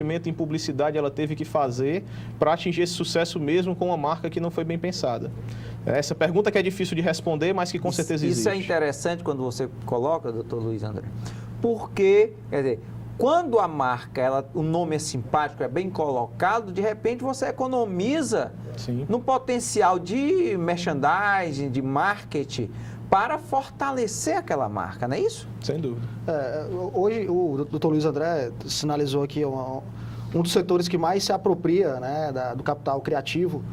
em publicidade ela teve que fazer para atingir esse sucesso mesmo com uma marca que não foi bem pensada? Essa pergunta que é difícil de responder, mas que com certeza existe. Isso é interessante quando você coloca, doutor Luiz André, porque, quer dizer, quando a marca, o nome é simpático, é bem colocado, de repente você economiza no potencial de merchandising, de marketing, para fortalecer aquela marca, não é isso? Sem dúvida. Hoje, o doutor Luiz André sinalizou aqui um dos setores que mais se apropria, né, do capital criativo,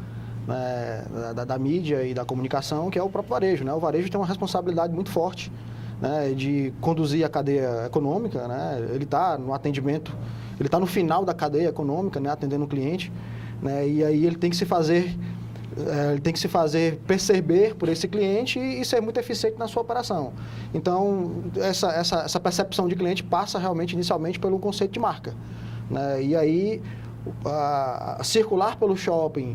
né, da mídia e da comunicação, que é o próprio varejo, né? O varejo tem uma responsabilidade muito forte, né, de conduzir a cadeia econômica, né? Ele está no atendimento, ele está no final da cadeia econômica, né, atendendo o cliente, né? E aí ele tem que se fazer perceber por esse cliente e ser muito eficiente na sua operação. Então, essa percepção de cliente passa realmente, inicialmente, pelo conceito de marca, né? E aí, circular pelo shopping,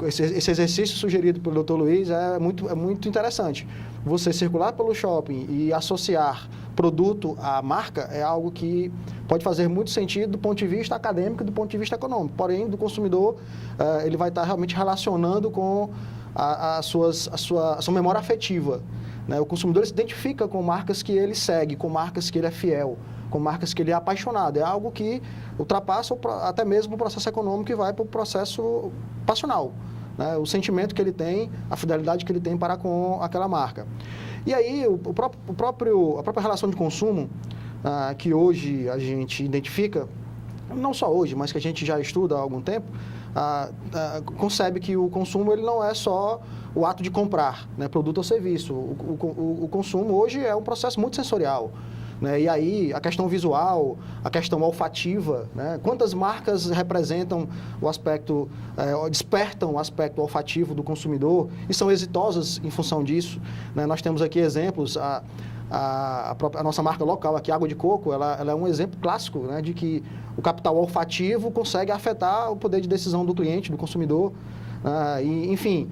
esse exercício sugerido pelo Dr. Luiz é muito interessante. Você circular pelo shopping e associar produto à marca é algo que pode fazer muito sentido do ponto de vista acadêmico e do ponto de vista econômico. Porém, do consumidor, ele vai estar realmente relacionando com a sua memória afetiva, né? O consumidor se identifica com marcas que ele segue, com marcas que ele é fiel, com marcas que ele é apaixonado. É algo que ultrapassa até mesmo o processo econômico e vai para o processo passional, né? O sentimento que ele tem, a fidelidade que ele tem para com aquela marca. E aí, a própria relação de consumo, que hoje a gente identifica, não só hoje, mas que a gente já estuda há algum tempo, concebe que o consumo ele não é só o ato de comprar, né, produto ou serviço. O consumo hoje é um processo muito sensorial, né? E aí a questão visual, a questão olfativa, né? Quantas marcas representam o aspecto, despertam o aspecto olfativo do consumidor e são exitosas em função disso, né? Nós temos aqui exemplos, a nossa marca local aqui, Água de Coco, ela é um exemplo clássico, né, de que o capital olfativo consegue afetar o poder de decisão do cliente, do consumidor. Enfim,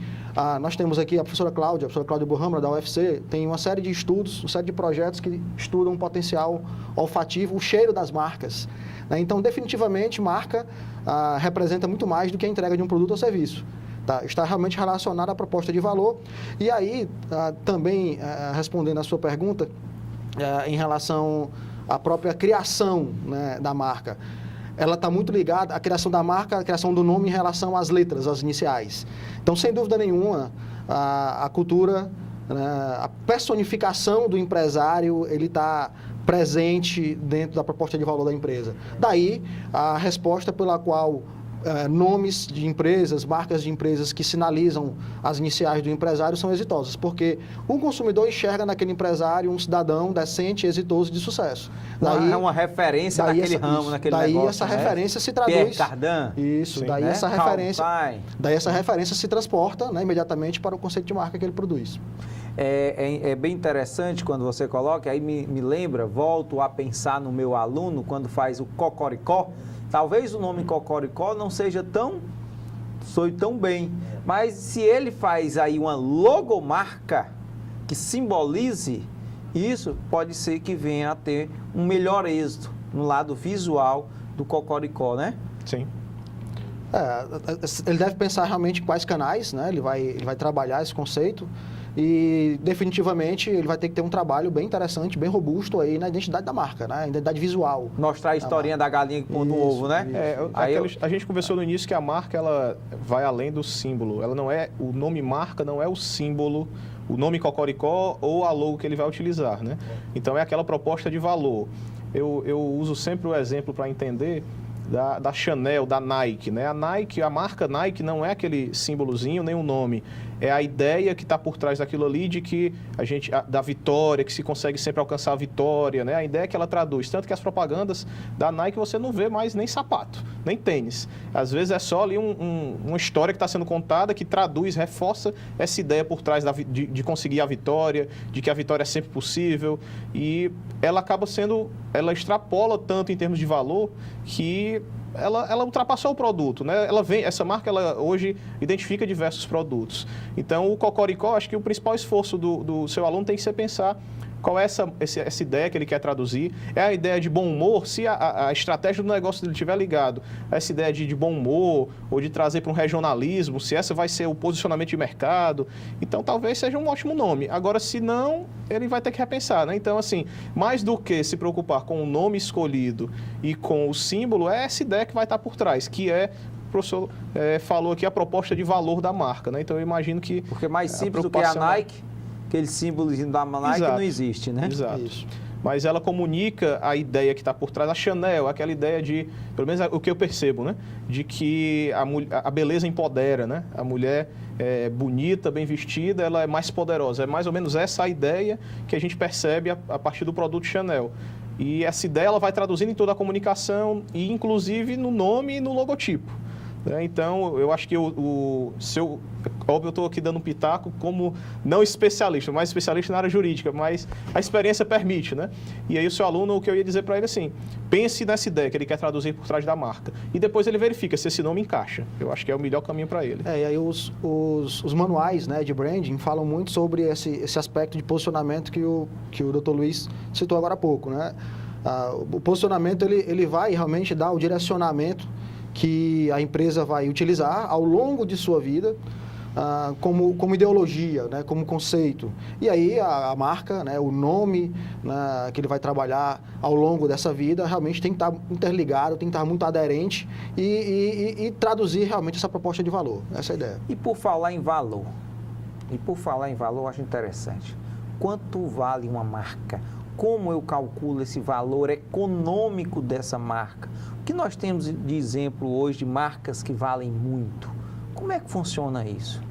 nós temos aqui a professora Cláudia Burhamra, da UFC, tem uma série de estudos, uma série de projetos que estudam o potencial olfativo, o cheiro das marcas, né? Então, definitivamente, marca representa muito mais do que a entrega de um produto ou serviço. Está realmente relacionado à proposta de valor. E aí, também respondendo à sua pergunta, em relação à própria criação, né, da marca, ela está muito ligada à criação da marca, à criação do nome em relação às letras, às iniciais. Então, sem dúvida nenhuma, a cultura, né, a personificação do empresário, ele está presente dentro da proposta de valor da empresa. Daí, a resposta pela qual nomes de empresas, marcas de empresas que sinalizam as iniciais do empresário são exitosas, porque o consumidor enxerga naquele empresário um cidadão decente, exitoso e de sucesso. Daí, é uma referência naquele ramo, naquele negócio. Daí essa referência se traduz... Pierre Cardin. Isso, sim, daí, né? essa referência se transporta, né, imediatamente para o conceito de marca que ele produz. É bem interessante quando você coloca, aí me lembra, volto a pensar no meu aluno quando faz o Cocoricó. Talvez o nome Cocoricó não seja soe tão bem, mas se ele faz aí uma logomarca que simbolize isso, pode ser que venha a ter um melhor êxito no lado visual do Cocoricó, né? Sim. Ele deve pensar realmente em quais canais, né? Ele vai trabalhar esse conceito. E definitivamente ele vai ter que ter um trabalho bem interessante, bem robusto aí na identidade da marca, né? A identidade visual. Mostrar a historinha da galinha que põe no ovo, né? A gente conversou no início que a marca ela vai além do símbolo. Ela não é, o nome marca não é o símbolo, o nome Cocoricó ou a logo que ele vai utilizar, né? Então é aquela proposta de valor. Eu uso sempre o exemplo para entender da Chanel, da Nike, né? A marca Nike não é aquele símbolozinho, nem o nome. É a ideia que está por trás daquilo ali de que da vitória, que se consegue sempre alcançar a vitória, né? A ideia que ela traduz. Tanto que as propagandas da Nike você não vê mais nem sapato, nem tênis. Às vezes é só ali uma história que está sendo contada que traduz, reforça essa ideia por trás de conseguir a vitória, de que a vitória é sempre possível. E ela acaba ela extrapola tanto em termos de valor que ela ultrapassou o produto, né? Essa marca hoje identifica diversos produtos. Então, o Cocoricó, acho que o principal esforço do seu aluno tem que ser pensar Qual é essa ideia que ele quer traduzir? É a ideia de bom humor? Se a estratégia do negócio dele estiver ligado a essa ideia de bom humor ou de trazer para um regionalismo, se essa vai ser o posicionamento de mercado, então talvez seja um ótimo nome. Agora, se não, ele vai ter que repensar, né? Então, assim, mais do que se preocupar com o nome escolhido e com o símbolo, é essa ideia que vai estar por trás, que é... O professor falou aqui a proposta de valor da marca, né? Então eu imagino que... Porque mais simples do que a Nike, aquele símbolozinho da Nike não existe, né? Exato. Isso. Mas ela comunica a ideia que está por trás. A Chanel, aquela ideia de, pelo menos o que eu percebo, né? De que a beleza empodera, né? A mulher bonita, bem vestida, ela é mais poderosa. É mais ou menos essa a ideia que a gente percebe a partir do produto Chanel. E essa ideia ela vai traduzindo em toda a comunicação e inclusive no nome e no logotipo. Então, eu acho que óbvio, eu estou aqui dando um pitaco como não especialista, mais especialista na área jurídica, mas a experiência permite, né? E aí o seu aluno, o que eu ia dizer para ele assim, pense nessa ideia que ele quer traduzir por trás da marca e depois ele verifica se esse nome encaixa. Eu acho que é o melhor caminho para ele. E aí os manuais, né, de branding falam muito sobre esse aspecto de posicionamento que o Dr. Luiz citou agora há pouco, né? O posicionamento, ele vai realmente dar o direcionamento que a empresa vai utilizar ao longo de sua vida como ideologia, né, como conceito. E aí a marca, né, o nome, né, que ele vai trabalhar ao longo dessa vida realmente tem que estar interligado, tem que estar muito aderente e traduzir realmente essa proposta de valor. Essa é a ideia. E por falar em valor, eu acho interessante. Quanto vale uma marca? Como eu calculo esse valor econômico dessa marca? O que nós temos de exemplo hoje de marcas que valem muito? Como é que funciona isso?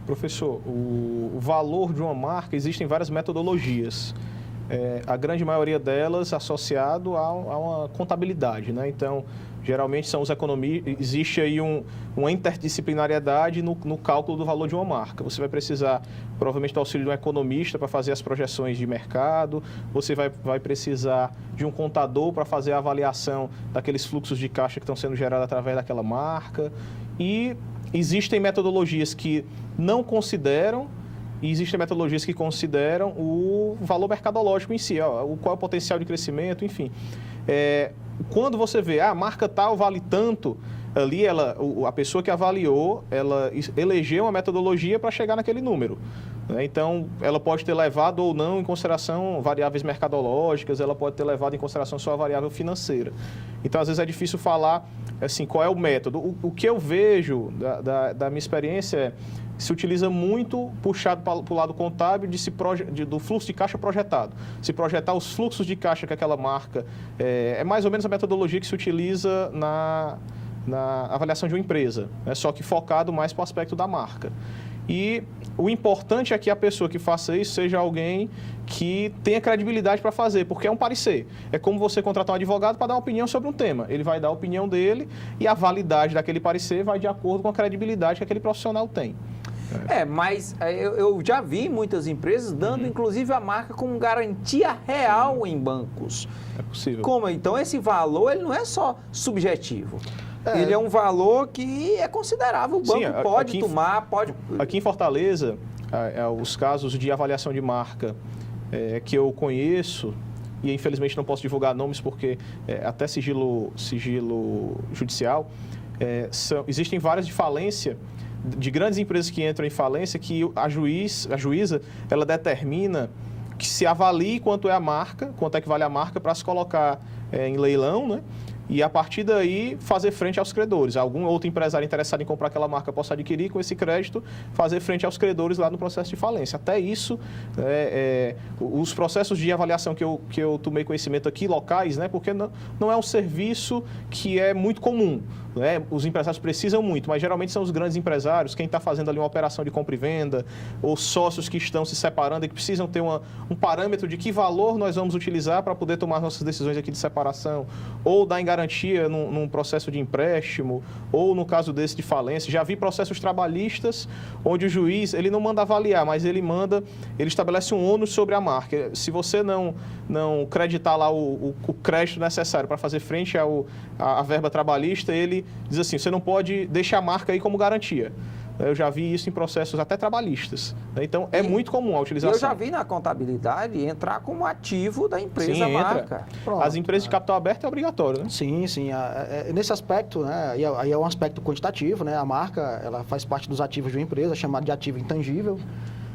Professor, o valor de uma marca, existem várias metodologias. A grande maioria delas associado a uma contabilidade, né? Então, geralmente são os economistas, existe aí uma interdisciplinariedade no cálculo do valor de uma marca. Você vai precisar, provavelmente, do auxílio de um economista para fazer as projeções de mercado, você vai precisar de um contador para fazer a avaliação daqueles fluxos de caixa que estão sendo gerados através daquela marca. E existem metodologias que não consideram e existem metodologias que consideram o valor mercadológico em si, qual é o potencial de crescimento, enfim. Quando você vê, a marca tal vale tanto, ali a pessoa que avaliou, ela elegeu uma metodologia para chegar naquele número. Então, ela pode ter levado ou não em consideração variáveis mercadológicas, ela pode ter levado em consideração só a variável financeira. Então, às vezes é difícil falar assim, qual é o método. O que eu vejo da minha experiência se utiliza muito puxado para o lado contábil do fluxo de caixa projetado. Se projetar os fluxos de caixa que aquela marca... É mais ou menos a metodologia que se utiliza na avaliação de uma empresa, né? Só que focado mais para o aspecto da marca. E o importante é que a pessoa que faça isso seja alguém que tenha credibilidade para fazer, porque é um parecer. É como você contratar um advogado para dar uma opinião sobre um tema. Ele vai dar a opinião dele e a validade daquele parecer vai de acordo com a credibilidade que aquele profissional tem. Mas eu já vi muitas empresas dando, inclusive, a marca como garantia real em bancos. É possível. Como? Então, esse valor ele não é só subjetivo. Ele é um valor que é considerável. O banco pode tomar, pode... Aqui em Fortaleza, os casos de avaliação de marca que eu conheço, e infelizmente não posso divulgar nomes porque até sigilo judicial, existem várias de falência, de grandes empresas que entram em falência, que a juíza, ela determina que se avalie quanto é a marca, quanto é que vale a marca para se colocar em leilão, né? E a partir daí fazer frente aos credores. Algum outro empresário interessado em comprar aquela marca possa adquirir com esse crédito, fazer frente aos credores lá no processo de falência. Até isso, os processos de avaliação que eu tomei conhecimento aqui, locais, né? Porque não é um serviço que é muito comum. Né? Os empresários precisam muito, mas geralmente são os grandes empresários, quem está fazendo ali uma operação de compra e venda, ou sócios que estão se separando e que precisam ter um parâmetro de que valor nós vamos utilizar para poder tomar nossas decisões aqui de separação, ou dar em garantia num processo de empréstimo, ou no caso desse de falência. Já vi processos trabalhistas onde o juiz, ele não manda avaliar, mas ele estabelece um ônus sobre a marca. Se você não creditar lá o crédito necessário para fazer frente à verba trabalhista, ele diz assim, você não pode deixar a marca aí como garantia. Eu já vi isso em processos até trabalhistas, né? Então, é muito comum a utilização. Eu já vi na contabilidade entrar como ativo da empresa Sim, marca. Pronto, As empresas de capital aberto é obrigatório, né? Sim, sim. Nesse aspecto, né, aí é um aspecto quantitativo, né? A marca, ela faz parte dos ativos de uma empresa, chamado de ativo intangível,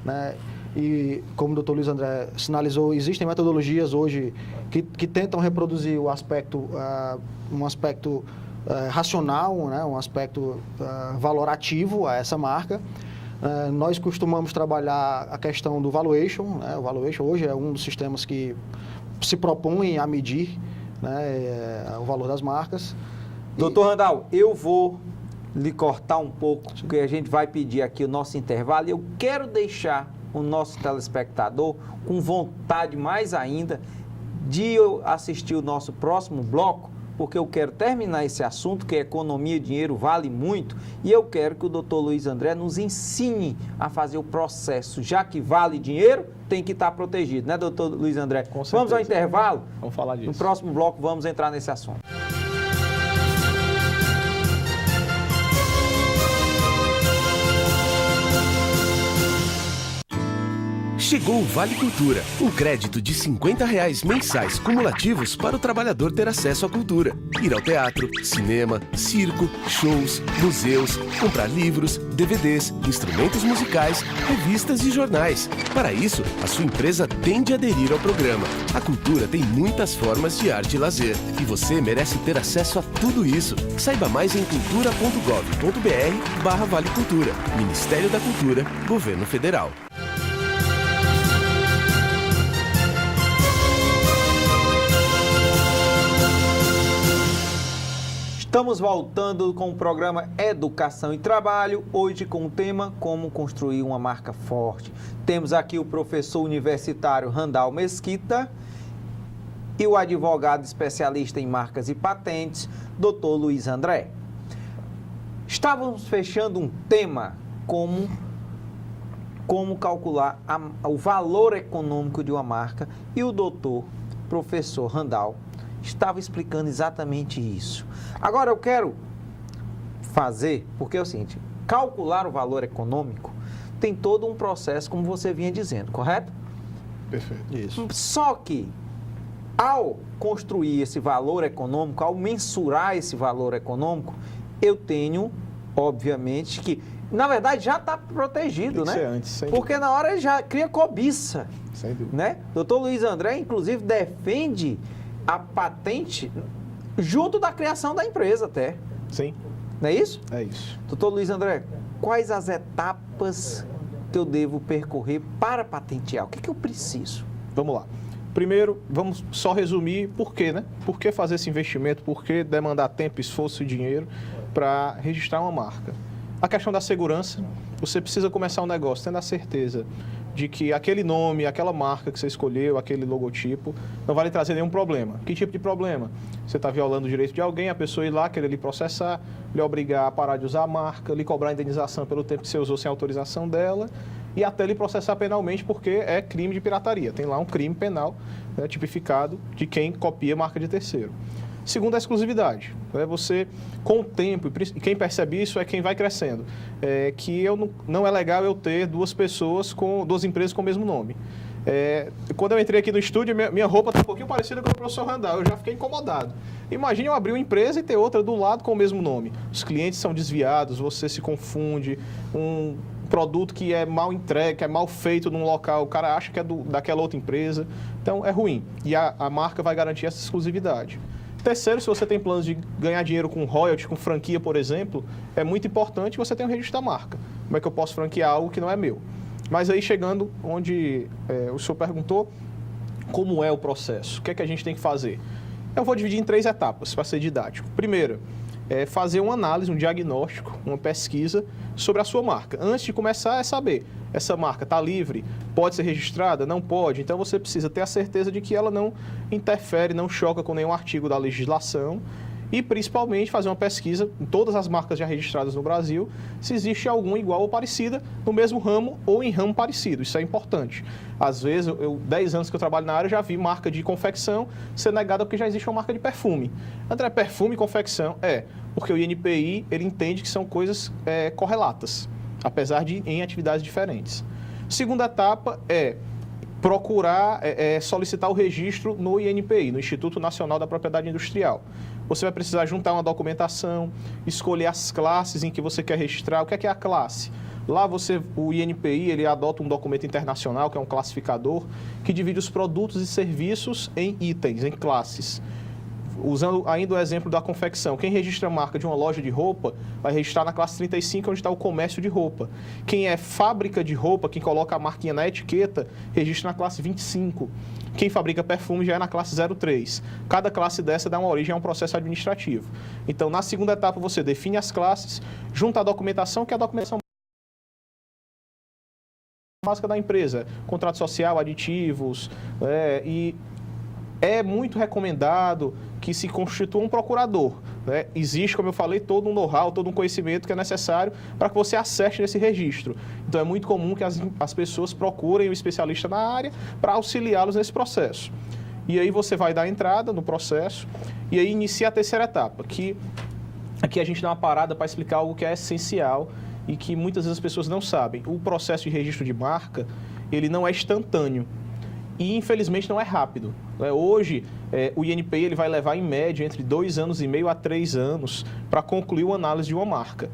né? E, como o doutor Luiz André sinalizou, existem metodologias hoje que tentam reproduzir o aspecto, um aspecto racional, né? Um aspecto valorativo a essa marca. Nós costumamos trabalhar a questão do valuation, né? O valuation hoje é um dos sistemas que se propõem a medir, né, o valor das marcas. Doutor Randal, eu vou lhe cortar um pouco, porque a gente vai pedir aqui o nosso intervalo e eu quero deixar o nosso telespectador com vontade mais ainda de assistir o nosso próximo bloco, porque eu quero terminar esse assunto, que economia e dinheiro vale muito, e eu quero que o doutor Luiz André nos ensine a fazer o processo. Já que vale dinheiro, tem que estar protegido, né, doutor Luiz André? Com certeza. Vamos ao intervalo? Vamos falar disso. No próximo bloco vamos entrar nesse assunto. Chegou o Vale Cultura, um crédito de R$50 mensais cumulativos para o trabalhador ter acesso à cultura. Ir ao teatro, cinema, circo, shows, museus, comprar livros, DVDs, instrumentos musicais, revistas e jornais. Para isso, a sua empresa tem de aderir ao programa. A cultura tem muitas formas de arte e lazer, e você merece ter acesso a tudo isso. Saiba mais em cultura.gov.br/Vale Cultura. Ministério da Cultura, Governo Federal. Estamos voltando com o programa Educação e Trabalho, hoje com o tema Como Construir uma Marca Forte. Temos aqui o professor universitário Randal Mesquita e o advogado especialista em marcas e patentes, doutor Luiz André. Estávamos fechando um tema como calcular o valor econômico de uma marca e o doutor, professor Randal, estava explicando exatamente isso. Agora eu quero fazer, porque é o seguinte, calcular o valor econômico tem todo um processo, como você vinha dizendo, correto? Perfeito. Isso. Só que, ao construir esse valor econômico, ao mensurar esse valor econômico, eu tenho, obviamente, que, na verdade, já está protegido, Tem que né? ser antes, sem Porque na hora ele já cria cobiça, Sem dúvida. né? Doutor Luiz André, inclusive, defende a patente junto da criação da empresa até, Sim, não é isso? é isso. Doutor Luiz André, quais as etapas que eu devo percorrer para patentear? O que eu preciso? Vamos lá. Primeiro, vamos só resumir por quê, né? Por que fazer esse investimento? Por que demandar tempo, esforço e dinheiro para registrar uma marca? A questão da segurança. Você precisa começar um negócio tendo a certeza de que aquele nome, aquela marca que você escolheu, aquele logotipo, não vai lhe trazer nenhum problema. Que tipo de problema? Você está violando o direito de alguém, a pessoa ir lá, querer lhe processar, lhe obrigar a parar de usar a marca, lhe cobrar indenização pelo tempo que você usou sem autorização dela e até lhe processar penalmente porque é crime de pirataria. Tem lá um crime penal, né, tipificado de quem copia marca de terceiro. Segundo, a exclusividade. Você, com o tempo, e quem percebe isso é quem vai crescendo, que não é legal eu ter duas empresas com o mesmo nome. Quando eu entrei aqui no estúdio, minha roupa está um pouquinho parecida com o professor Randal, eu já fiquei incomodado. Imagine eu abrir uma empresa e ter outra do lado com o mesmo nome. Os clientes são desviados, você se confunde, um produto que é mal entregue, que é mal feito num local, o cara acha que é daquela outra empresa, então é ruim. E a marca vai garantir essa exclusividade. Terceiro, se você tem planos de ganhar dinheiro com royalties, com franquia, por exemplo, é muito importante você ter um registro da marca. Como é que eu posso franquear algo que não é meu? Mas aí, chegando onde o senhor perguntou, como é o processo? O que é que a gente tem que fazer? Eu vou dividir em 3 etapas, para ser didático. Primeiro, fazer uma análise, um diagnóstico, uma pesquisa sobre a sua marca. Antes de começar, é saber, essa marca está livre? Pode ser registrada? Não pode? Então, você precisa ter a certeza de que ela não interfere, não choca com nenhum artigo da legislação e, principalmente, fazer uma pesquisa em todas as marcas já registradas no Brasil, se existe alguma igual ou parecida no mesmo ramo ou em ramo parecido. Isso é importante. Às vezes, 10 anos que eu trabalho na área, já vi marca de confecção ser negada porque já existe uma marca de perfume. André, perfume e confecção? Porque o INPI, ele entende que são coisas correlatas. apesar de em atividades diferentes. Segunda etapa é procurar solicitar o registro no INPI, no Instituto Nacional da Propriedade Industrial. Você vai precisar juntar uma documentação, escolher as classes em que você quer registrar. O que é a classe? Lá o INPI ele adota um documento internacional, que é um classificador, que divide os produtos e serviços em itens, em classes. Usando ainda o exemplo da confecção, quem registra a marca de uma loja de roupa vai registrar na classe 35, onde está o comércio de roupa. Quem é fábrica de roupa, quem coloca a marquinha na etiqueta, registra na classe 25. Quem fabrica perfume já é na classe 03. Cada classe dessa dá uma origem a um processo administrativo. Então, na segunda etapa, você define as classes, junta a documentação, que é a documentação básica da empresa, contrato social, aditivos, e é muito recomendado que se constitua um procurador. Né? Existe, como eu falei, todo um know-how, todo um conhecimento que é necessário para que você acerte nesse registro. Então, é muito comum que as pessoas procurem o especialista na área para auxiliá-los nesse processo. E aí você vai dar entrada no processo e aí inicia a terceira etapa, que aqui a gente dá uma parada para explicar algo que é essencial e que muitas vezes as pessoas não sabem. O processo de registro de marca, ele não é instantâneo. E, infelizmente, não é rápido. Hoje, o INPI ele vai levar, em média, entre 2 anos e meio a 3 anos para concluir uma análise de uma marca.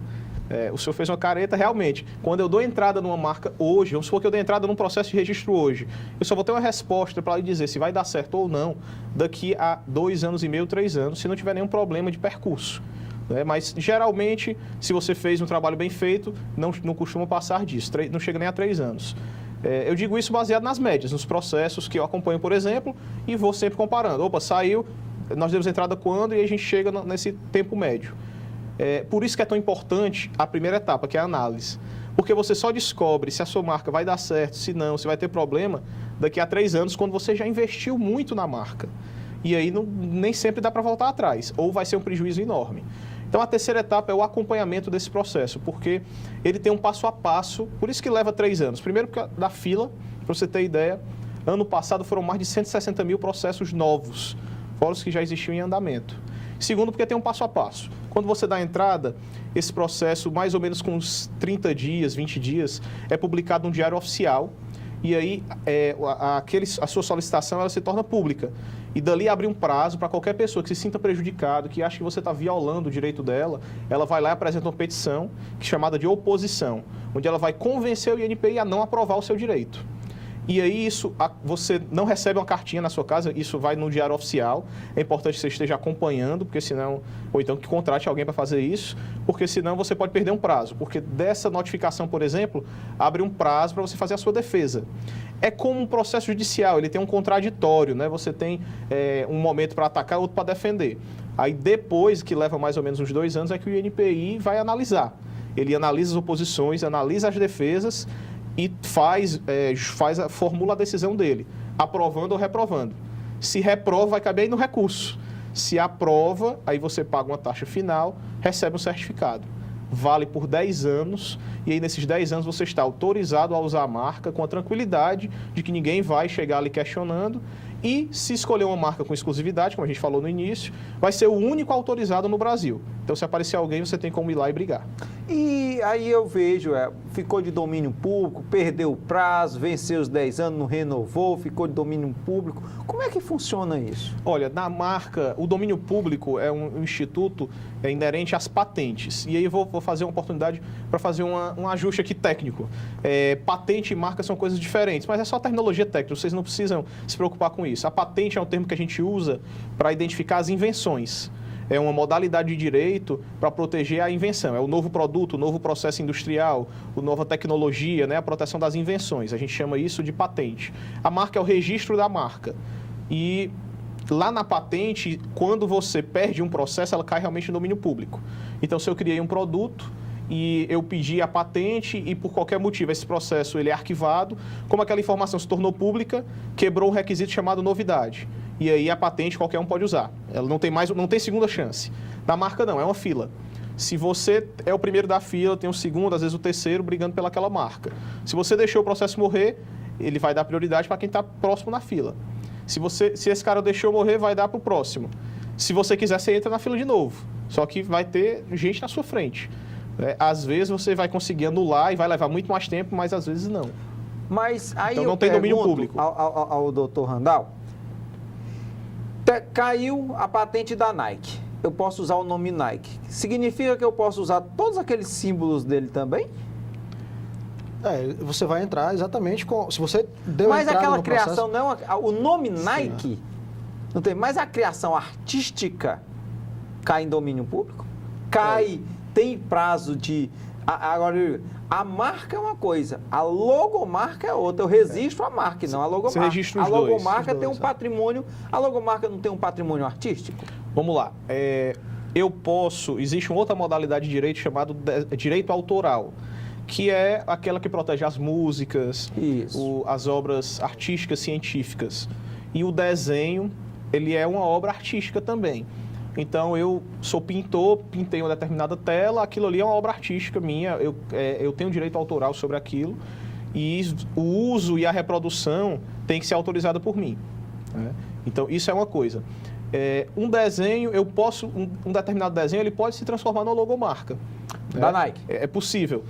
O senhor fez uma careta, realmente. Quando eu dou entrada numa marca hoje, vamos supor que eu dei entrada num processo de registro hoje, eu só vou ter uma resposta para lhe dizer se vai dar certo ou não daqui a 2 anos e meio, 3 anos, se não tiver nenhum problema de percurso. Mas, geralmente, se você fez um trabalho bem feito, não costuma passar disso, não chega nem a 3 anos. Eu digo isso baseado nas médias, nos processos que eu acompanho, por exemplo, e vou sempre comparando. Opa, saiu, nós demos entrada quando e a gente chega nesse tempo médio. Por isso que é tão importante a primeira etapa, que é a análise. Porque você só descobre se a sua marca vai dar certo, se não, se vai ter problema, daqui a 3 anos, quando você já investiu muito na marca. E aí nem sempre dá para voltar atrás, ou vai ser um prejuízo enorme. Então, a terceira etapa é o acompanhamento desse processo, porque ele tem um passo a passo, por isso que leva 3 anos. Primeiro, porque da fila, para você ter ideia, ano passado foram mais de 160 mil processos novos, fora os que já existiam em andamento. Segundo, porque tem um passo a passo. Quando você dá a entrada, esse processo, mais ou menos com uns 30 dias, 20 dias, é publicado no Diário Oficial, e aí a sua solicitação ela se torna pública. E dali abre um prazo para qualquer pessoa que se sinta prejudicado, que acha que você está violando o direito dela, ela vai lá e apresenta uma petição, que é chamada de oposição, onde ela vai convencer o INPI a não aprovar o seu direito. E aí você não recebe uma cartinha na sua casa, isso vai no Diário Oficial. É importante que você esteja acompanhando, porque senão, ou então que contrate alguém para fazer isso, porque senão você pode perder um prazo. Porque dessa notificação, por exemplo, abre um prazo para você fazer a sua defesa. É como um processo judicial, ele tem um contraditório, né? Você tem um momento para atacar, outro para defender. Aí depois, que leva mais ou menos uns 2 anos, é que o INPI vai analisar. Ele analisa as oposições, analisa as defesas e formula a decisão dele, aprovando ou reprovando. Se reprova, vai caber aí no recurso. Se aprova, aí você paga uma taxa final, recebe um certificado. Vale por 10 anos, e aí nesses 10 anos você está autorizado a usar a marca com a tranquilidade de que ninguém vai chegar ali questionando. E se escolher uma marca com exclusividade, como a gente falou no início, vai ser o único autorizado no Brasil. Então, se aparecer alguém, você tem como ir lá e brigar. E aí eu vejo, ficou de domínio público, perdeu o prazo, venceu os 10 anos, não renovou, ficou de domínio público. Como é que funciona isso? Olha, na marca, o domínio público é um instituto inerente às patentes. E aí eu vou fazer uma oportunidade para fazer um ajuste aqui técnico. Patente e marca são coisas diferentes, mas é só terminologia técnica, vocês não precisam se preocupar com isso. A patente é um termo que a gente usa para identificar as invenções. É uma modalidade de direito para proteger a invenção. É o novo produto, o novo processo industrial, a nova tecnologia, né? A proteção das invenções. A gente chama isso de patente. A marca é o registro da marca. E lá na patente, quando você perde um processo, ela cai realmente no domínio público. Então, se eu criei um produto e eu pedi a patente e por qualquer motivo esse processo ele é arquivado, como aquela informação se tornou pública, quebrou um requisito chamado novidade. E aí a patente qualquer um pode usar. Ela não tem segunda chance. Na marca não, é uma fila. Se você é o primeiro da fila, tem o segundo, às vezes o terceiro, brigando pelaquela marca. Se você deixou o processo morrer, ele vai dar prioridade para quem está próximo na fila. Se esse cara deixou morrer, vai dar para o próximo. Se você quiser, você entra na fila de novo. Só que vai ter gente na sua frente. Às vezes você vai conseguir anular e vai levar muito mais tempo, mas às vezes não. Mas aí Então eu não tem domínio pergunto público. ao doutor Randall, caiu a patente da Nike, eu posso usar o nome Nike. Significa que eu posso usar todos aqueles símbolos dele também? Você vai entrar exatamente com... Se você deu Mas entrada aquela no criação, processo, não, o nome Nike, não tem, mas a criação artística cai em domínio público? Cai, tem prazo de... Agora, a marca é uma coisa, a logomarca é outra. Eu registro a marca, não a logomarca. Você registra os a dois. logomarca tem um é. patrimônio... A logomarca não tem um patrimônio artístico? Vamos lá. Eu posso... Existe uma outra modalidade de direito chamado direito autoral, que é aquela que protege as músicas, Isso. as obras artísticas científicas. E o desenho, ele é uma obra artística também. Então, eu sou pintor, pintei uma determinada tela, aquilo ali é uma obra artística minha, eu tenho direito autoral sobre aquilo, e o uso e a reprodução tem que ser autorizada por mim, né? Então, isso é uma coisa. Um desenho, um determinado desenho, ele pode se transformar numa logomarca. Da Nike. É possível.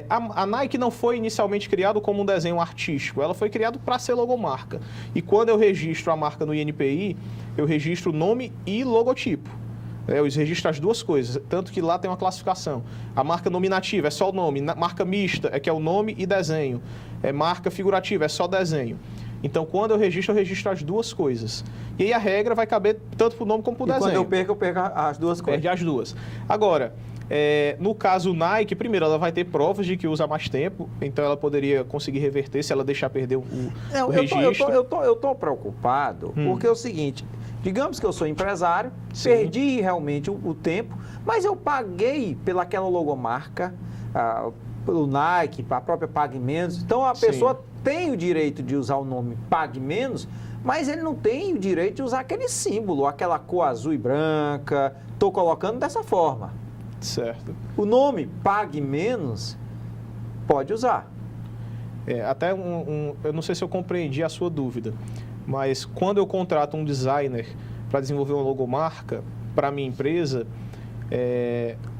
A Nike não foi inicialmente criada como um desenho artístico, ela foi criada para ser logomarca. E quando eu registro a marca no INPI, eu registro nome e logotipo. Eu registro as duas coisas, tanto que lá tem uma classificação. A marca nominativa é só o nome, marca mista é que é o nome e desenho. Marca figurativa é só desenho. Então, quando eu registro as duas coisas. E aí a regra vai caber tanto para o nome como para o desenho. Quando eu perco as duas coisas. Perde as duas. Agora, no caso Nike, primeiro, ela vai ter provas de que usa mais tempo, então ela poderia conseguir reverter se ela deixar perder o registro. Eu tô preocupado, porque é o seguinte, digamos que eu sou empresário, Sim. perdi realmente o tempo, mas eu paguei pelaquela logomarca, pelo Nike, a própria Pague Menos, então a Sim. pessoa tem o direito de usar o nome Pague Menos, mas ele não tem o direito de usar aquele símbolo, aquela cor azul e branca, estou colocando dessa forma. Certo. O nome Pague Menos pode usar. Até eu não sei se eu compreendi a sua dúvida, mas quando eu contrato um designer para desenvolver uma logomarca para a minha empresa,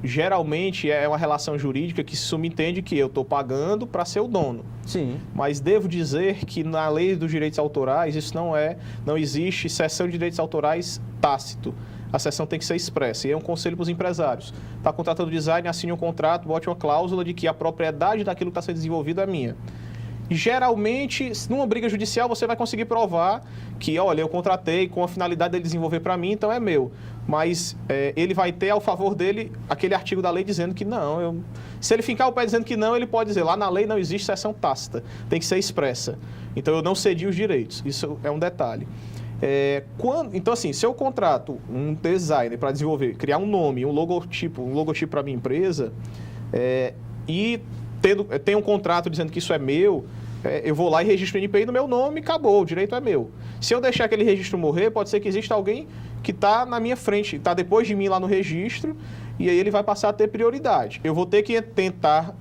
geralmente é uma relação jurídica que se subentende que eu estou pagando para ser o dono. Sim. Mas devo dizer que na lei dos direitos autorais, isso não existe cessão de direitos autorais tácito. A cessão tem que ser expressa, e é um conselho para os empresários. Está contratando design, assine um contrato, bote uma cláusula de que a propriedade daquilo que está sendo desenvolvido é minha. Geralmente, numa briga judicial, você vai conseguir provar que, olha, eu contratei com a finalidade de desenvolver para mim, então é meu. Mas ele vai ter ao favor dele aquele artigo da lei dizendo que não. Se ele fincar o pé dizendo que não, ele pode dizer, lá na lei não existe cessão tácita, tem que ser expressa. Então, eu não cedi os direitos. Isso é um detalhe. Então, assim, se eu contrato um designer para desenvolver, criar um nome, um logotipo para a minha empresa, e tem um contrato dizendo que isso é meu, eu vou lá e registro o INPI no meu nome e acabou, o direito é meu. Se eu deixar aquele registro morrer, pode ser que exista alguém que está na minha frente, está depois de mim lá no registro, e aí ele vai passar a ter prioridade. Eu vou ter que tentar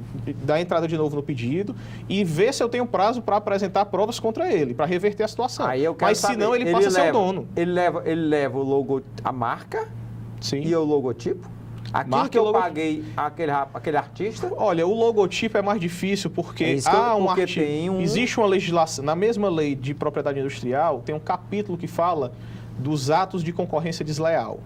dar entrada de novo no pedido e ver se eu tenho prazo para apresentar provas contra ele, para reverter a situação. Mas se não, ele passa a ser o dono. Ele leva o logo, a marca. Sim. E o logotipo? Aquilo Marca que eu logotipo. paguei aquele artista. Olha, o logotipo é mais difícil porque existe uma legislação, na mesma lei de propriedade industrial, tem um capítulo que fala dos atos de concorrência desleal,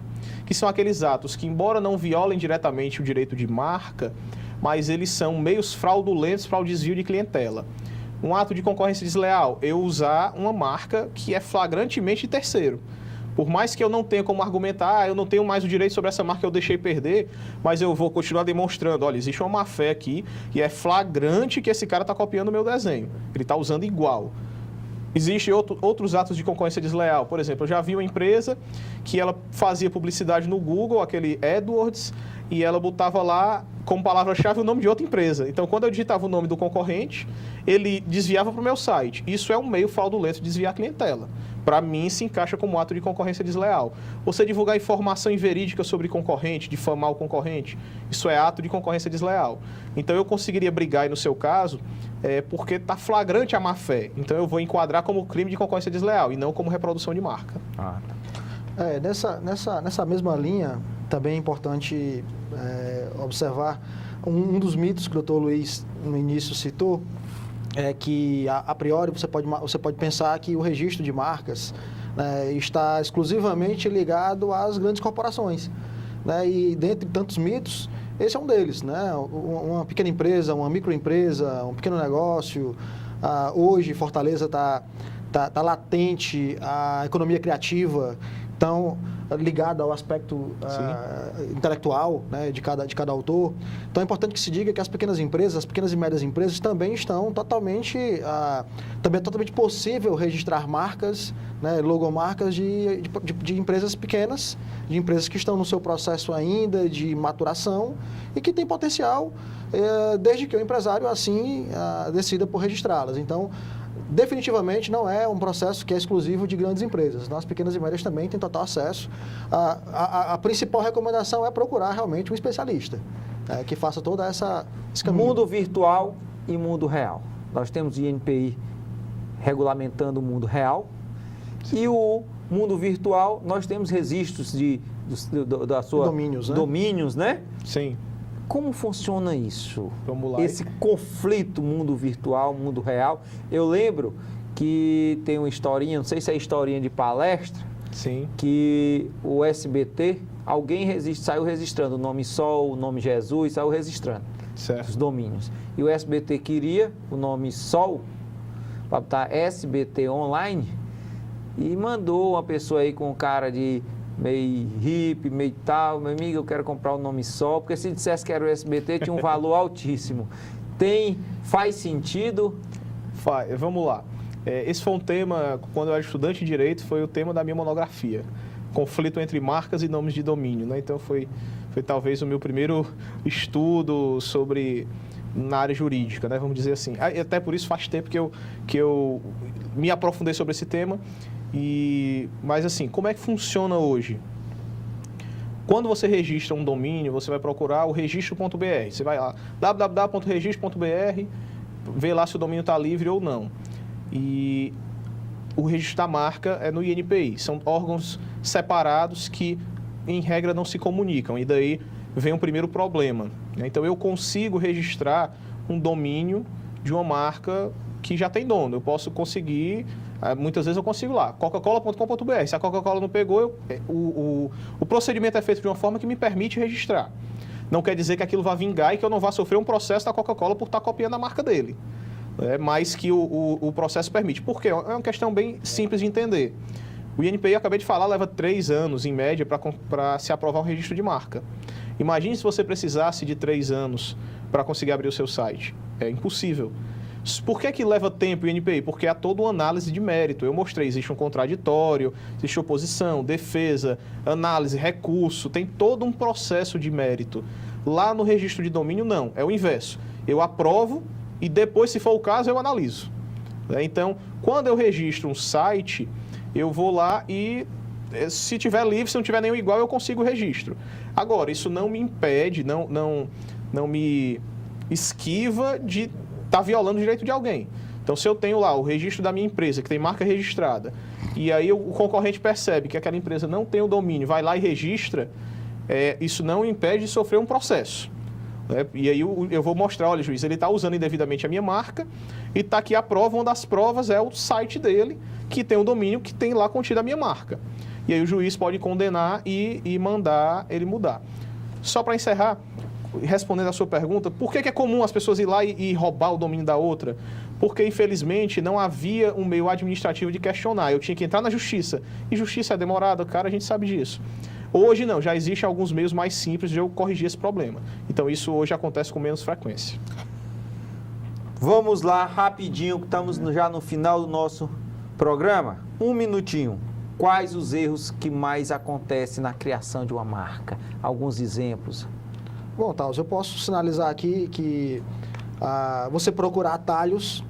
que são aqueles atos que, embora não violem diretamente o direito de marca, mas eles são meios fraudulentos para o desvio de clientela. Um ato de concorrência desleal, eu usar uma marca que é flagrantemente de terceiro. Por mais que eu não tenha como argumentar, eu não tenho mais o direito sobre essa marca que eu deixei perder, mas eu vou continuar demonstrando, olha, existe uma má-fé aqui e é flagrante que esse cara está copiando o meu desenho. Ele está usando igual. Existem outros atos de concorrência desleal. Por exemplo, eu já vi uma empresa que ela fazia publicidade no Google, aquele AdWords, e ela botava lá como palavra-chave o nome de outra empresa. Então, quando eu digitava o nome do concorrente, ele desviava para o meu site. Isso é um meio fraudulento de desviar a clientela. Para mim, se encaixa como ato de concorrência desleal. Você divulgar informação inverídica sobre concorrente, difamar o concorrente, isso é ato de concorrência desleal. Então, eu conseguiria brigar aí no seu caso, porque está flagrante a má-fé. Então, eu vou enquadrar como crime de concorrência desleal e não como reprodução de marca. Nessa mesma linha, também é importante observar um dos mitos que o Dr. Luiz no início citou, é que a priori você pode pensar que o registro de marcas, né, está exclusivamente ligado às grandes corporações, né, e dentre tantos mitos, esse é um deles, né? Uma pequena empresa, uma microempresa, um pequeno negócio. Hoje, Fortaleza está latente a economia criativa, então, ligada ao aspecto intelectual, né, de cada autor. Então, é importante que se diga que as pequenas empresas, as pequenas e médias empresas também estão totalmente possível registrar marcas, né, logomarcas de empresas pequenas, de empresas que estão no seu processo ainda de maturação e que têm potencial, desde que o empresário assim decida por registrá-las. Então, definitivamente não é um processo que é exclusivo de grandes empresas. As pequenas e médias também têm total acesso. A principal recomendação é procurar realmente um especialista que faça toda esse caminho. Mundo virtual e mundo real. Nós temos o INPI regulamentando o mundo real. E o mundo virtual, nós temos registros da sua domínios, né? Sim. Como funciona isso? Vamos lá. Esse conflito mundo virtual, mundo real. Eu lembro que tem uma historinha, não sei se é historinha de palestra, sim, que o SBT, saiu registrando o nome Sol, o nome Jesus, saiu registrando os domínios. E o SBT queria o nome Sol, para botar SBT Online, e mandou uma pessoa aí com cara de meio hippie, meio tal, meu amigo, eu quero comprar o nome Sol, porque se dissesse que era o SBT, tinha um valor altíssimo. Faz sentido? Vamos lá. Esse foi um tema, quando eu era estudante de Direito, foi o tema da minha monografia. Conflito entre marcas e nomes de domínio, né? Então, foi talvez o meu primeiro estudo na área jurídica, né? Vamos dizer assim. Até por isso faz tempo que eu me aprofundei sobre esse tema. Mas assim, como é que funciona hoje? Quando você registra um domínio, você vai procurar o registro.br. Você vai lá, www.registro.br, vê lá se o domínio está livre ou não. E o registro da marca é no INPI. São órgãos separados que, em regra, não se comunicam. E daí vem o primeiro problema. Então, eu consigo registrar um domínio de uma marca que já tem dono. Eu posso conseguir... Muitas vezes eu consigo lá, coca-cola.com.br. Se a Coca-Cola não pegou, o procedimento é feito de uma forma que me permite registrar. Não quer dizer que aquilo vá vingar e que eu não vá sofrer um processo da Coca-Cola por estar copiando a marca dele. Mas que o processo permite. Por quê? É uma questão bem simples de entender. O INPI, eu acabei de falar, leva 3 anos, em média, para se aprovar um registro de marca. Imagine se você precisasse de 3 anos para conseguir abrir o seu site. É impossível. Por que leva tempo o INPI? Porque há toda uma análise de mérito. Eu mostrei, existe um contraditório, existe oposição, defesa, análise, recurso, tem todo um processo de mérito. Lá no registro de domínio, não, é o inverso. Eu aprovo e depois, se for o caso, eu analiso. Então, quando eu registro um site, eu vou lá e, se tiver livre, se não tiver nenhum igual, eu consigo o registro. Agora, isso não me impede, não me esquiva de está violando o direito de alguém. Então, se eu tenho lá o registro da minha empresa, que tem marca registrada, e aí o concorrente percebe que aquela empresa não tem o domínio, vai lá e registra, isso não impede de sofrer um processo. E aí eu vou mostrar, olha, juiz, ele está usando indevidamente a minha marca, e está aqui a prova, uma das provas é o site dele, que tem o domínio que tem lá contido a minha marca. E aí o juiz pode condenar e mandar ele mudar. Só para encerrar, respondendo a sua pergunta, por que é comum as pessoas ir lá e roubar o domínio da outra? Porque, infelizmente, não havia um meio administrativo de questionar. Eu tinha que entrar na justiça. E justiça é demorada, cara, a gente sabe disso. Hoje não, já existem alguns meios mais simples de eu corrigir esse problema. Então, isso hoje acontece com menos frequência. Vamos lá, rapidinho, que estamos já no final do nosso programa. 1 minutinho. Quais os erros que mais acontecem na criação de uma marca? Alguns exemplos. Bom, Taos, eu posso sinalizar aqui que você procurar atalhos